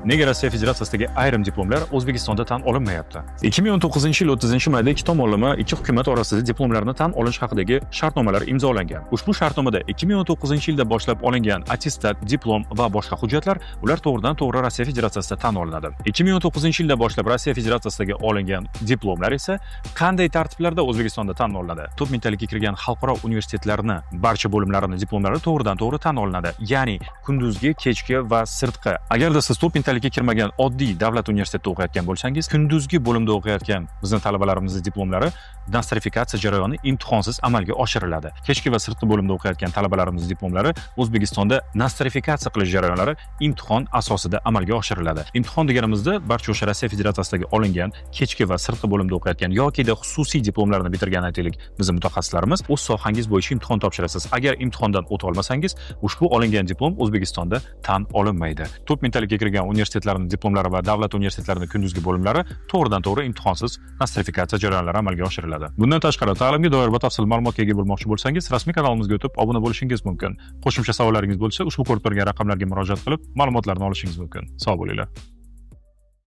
Nega Rossiya Federatsiyasidagi ayrim diplomlar O'zbekistonda tan olinmayapti? 2019-yil 30-mayda ikki tomonlama ikki hukumat orasida diplomlarni tan olish haqidagi shartnomalar imzolangan. Ushbu shartnomada 2019-yilda boshlab olingan attestat, diplom va boshqa hujjatlar ular to'g'ridan-to'g'ri Rossiya Federatsiyasida tan olinadi. 2019-yilda boshlab Rossiya Federatsiyasidagi olingan diplomlar esa qanday tartiblarda O'zbekistonda tan olinadi? Top mingtalikka kirgan xalqaro universitetlarning barcha bo'limlarining diplomlari to'g'ridan-to'g'ri tan olinadi. Ya'ni kunduzgi, kechki va sirtqi. Agarda siz top mingtalikka kirmagan oddiy davlat universitetida o'qiyotgan bo'lsangiz, kunduzgi bo'limda o'qiyotgan bizning talabalarimizning diplomlari nostrifikatsiya jarayoni imtihonsiz amalga oshiriladi. Kechki va sirtqi bo'limda o'qiyotgan talabalarimizning diplomlari O'zbekistonda nostrifikatsiya qilish jarayonlari imtihon asosida amalga oshiriladi. Imtihon deganimizda barcha o'sha Rossiya Federatsiyasidagi olingan kechki va sirtqi bo'limda o'qiyotgan yoki xususiy diplomlarni bitirgan aytaylik bizning mutaxassislarimiz o'z sohangiz bo'yicha imtihon topshirasiz. Agar imtihondan o'ta olmasangiz, ushbu olingan diplom O'zbekistonda tan olinmaydi. Top mingtalikka kirgan universitetlarning diplomlari va davlat universitetlarining kunduzgi bo'limlari to'g'ridan-to'g'ri imtihonsiz nostrifikatsiya jarayonlari amalga oshiriladi. Bundan tashqari, ta'limga doir batafsil ma'lumotga ega bo'lmoqchi bo'lsangiz, rasmiy kanalimizga o'tib obuna bo'lishingiz mumkin. Qo'shimcha savollaringiz bo'lsa, ushbu ko'rib turgan raqamlarga murojaat qilib, ma'lumotlarni olishingiz mumkin. Sog' bo'linglar.